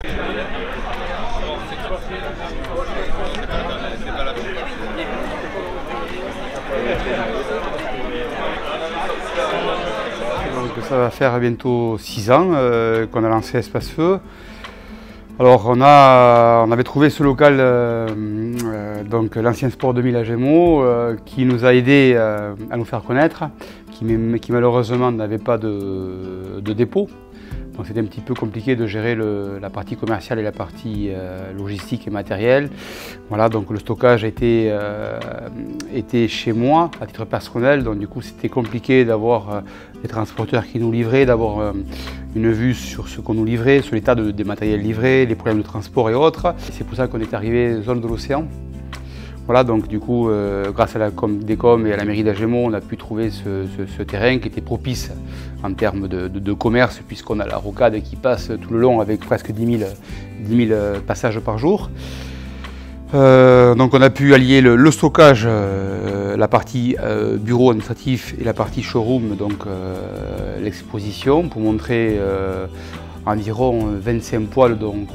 Donc ça va faire bientôt 6 ans qu'on a lancé Espace Feu. Alors on avait trouvé ce local, donc l'ancien Sport 2000 à Gémeaux, qui nous a aidé à nous faire connaître, qui malheureusement n'avait pas de dépôt. Donc c'était un petit peu compliqué de gérer la partie commerciale et la partie logistique et matérielle. Voilà, donc le stockage était chez moi à titre personnel, donc du coup c'était compliqué d'avoir des transporteurs qui nous livraient, d'avoir une vue sur ce qu'on nous livrait, sur l'état des matériels livrés, les problèmes de transport et autres. C'est pour ça qu'on est arrivé zone de l'océan. Voilà, donc du coup, grâce à la Comdécom et à la mairie d'Agémaux, on a pu trouver ce terrain qui était propice en termes de commerce, puisqu'on a la rocade qui passe tout le long avec presque 10 000 passages par jour. Donc on a pu allier le stockage, la partie bureau administratif et la partie showroom, donc l'exposition, pour montrer environ 25 poêles, donc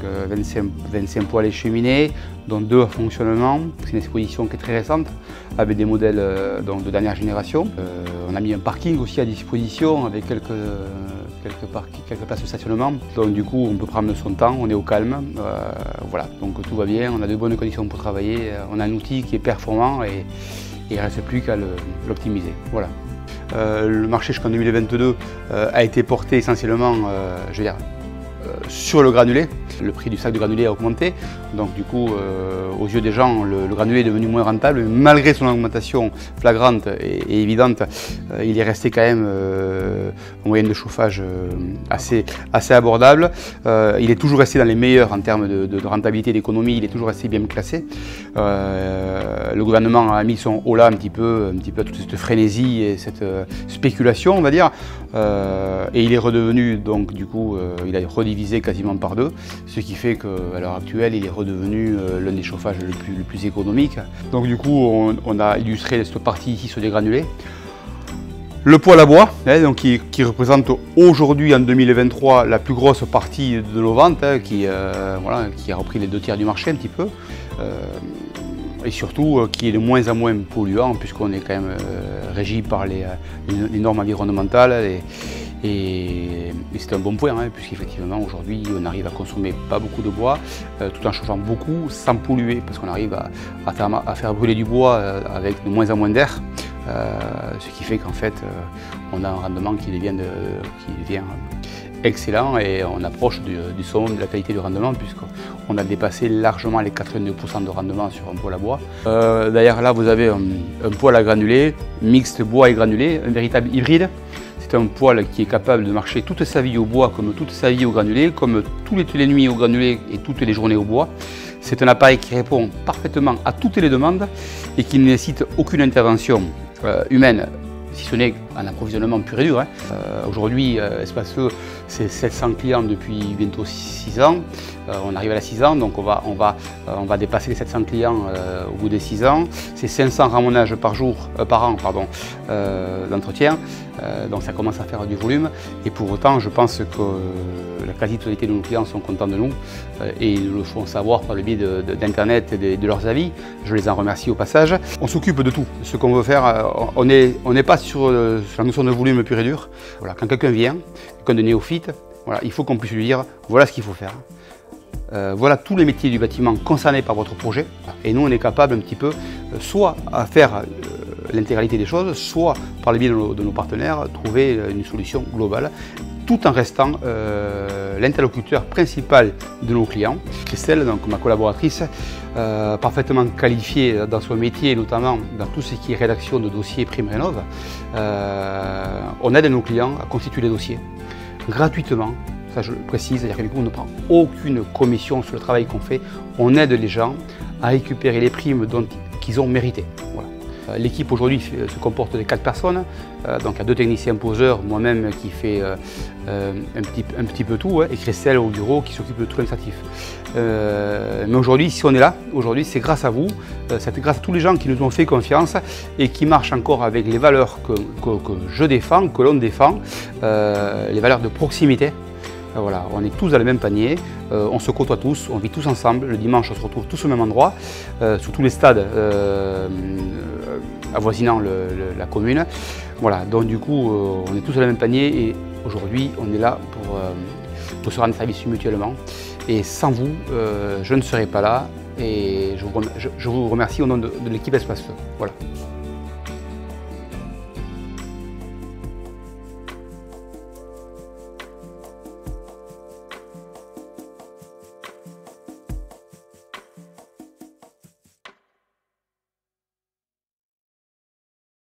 25 poêles et cheminées, dont 2 en fonctionnement. C'est une exposition qui est très récente, avec des modèles donc de dernière génération. On a mis un parking aussi à disposition avec quelques places de stationnement. Donc du coup, on peut prendre son temps, on est au calme. Voilà, donc tout va bien, on a de bonnes conditions pour travailler, on a un outil qui est performant et il ne reste plus qu'à l'optimiser. Voilà. Le marché jusqu'en 2022 a été porté essentiellement, je veux dire, sur le granulé. Le prix du sac de granulé a augmenté, donc du coup, aux yeux des gens, le granulé est devenu moins rentable. Malgré son augmentation flagrante et évidente, il est resté quand même en moyenne de chauffage assez abordable. Il est toujours resté dans les meilleurs en termes de rentabilité et d'économie, il est toujours resté bien classé. Le gouvernement a mis son holà un petit peu à toute cette frénésie et cette spéculation, on va dire, et il est redevenu, donc du coup, il a redivisé quasiment par 2. Ce qui fait qu'à l'heure actuelle, il est redevenu l'un des chauffages le plus économique. Donc du coup, on a illustré cette partie ici sur des granulés. Le poêle à bois, donc qui représente aujourd'hui en 2023 la plus grosse partie de nos ventes, qui a repris les 2/3 du marché un petit peu. Et surtout qui est de moins en moins polluant, puisqu'on est quand même régi par les normes environnementales. Et c'est un bon point, puisqu'effectivement aujourd'hui on arrive à consommer pas beaucoup de bois, tout en chauffant beaucoup, sans polluer, parce qu'on arrive à faire brûler du bois avec de moins en moins d'air, ce qui fait qu'en fait on a un rendement qui devient excellent, et on approche du sommet de la qualité du rendement, puisqu'on a dépassé largement les 82% de rendement sur un poêle à bois. D'ailleurs là vous avez un poêle à granulés, mixte bois et granulés, un véritable hybride. C'est un poêle qui est capable de marcher toute sa vie au bois comme toute sa vie au granulé, comme toutes les nuits au granulé et toutes les journées au bois. C'est un appareil qui répond parfaitement à toutes les demandes et qui ne nécessite aucune intervention humaine, si ce n'est un approvisionnement pur et dur. Aujourd'hui, Espace Feu, c'est 700 clients depuis bientôt 6 ans. On arrive à la 6 ans, donc on va dépasser les 700 clients au bout des 6 ans. C'est 500 ramonages par an d'entretien. Donc ça commence à faire du volume. Et pour autant, je pense que la quasi-totalité de nos clients sont contents de nous et ils le font savoir par le biais d'Internet et de leurs avis. Je les en remercie au passage. On s'occupe de tout. Ce qu'on veut faire, on n'est pas sur la notion de volume pur et dur. Voilà, quand quelqu'un vient, quelqu'un de néophyte, voilà, il faut qu'on puisse lui dire voilà ce qu'il faut faire. Voilà tous les métiers du bâtiment concernés par votre projet. Et nous, on est capable un petit peu, soit à faire l'intégralité des choses, soit par le biais de nos partenaires, trouver une solution globale, tout en restant l'interlocuteur principal de nos clients. Christelle, donc ma collaboratrice, parfaitement qualifiée dans son métier, notamment dans tout ce qui est rédaction de dossiers Prime Rénov', on aide nos clients à constituer les dossiers gratuitement. Ça je le précise, c'est-à-dire que du coup on ne prend aucune commission sur le travail qu'on fait, on aide les gens à récupérer les primes qu'ils ont méritées. Voilà. L'équipe aujourd'hui se comporte de 4 personnes, donc il y a 2 techniciens poseurs, moi-même qui fait un petit peu tout, et Christelle au bureau qui s'occupe de tout l'administratif. Mais aujourd'hui, si on est là, aujourd'hui c'est grâce à vous, c'est grâce à tous les gens qui nous ont fait confiance et qui marchent encore avec les valeurs que je défends, que l'on défend, les valeurs de proximité. Voilà, on est tous dans le même panier, on se côtoie tous, on vit tous ensemble. Le dimanche, on se retrouve tous au même endroit, sur tous les stades avoisinant la commune. Voilà, donc du coup, on est tous dans le même panier et aujourd'hui, on est là pour se rendre service mutuellement. Et sans vous, je ne serais pas là et je vous remercie au nom de l'équipe Espace Feu. Voilà.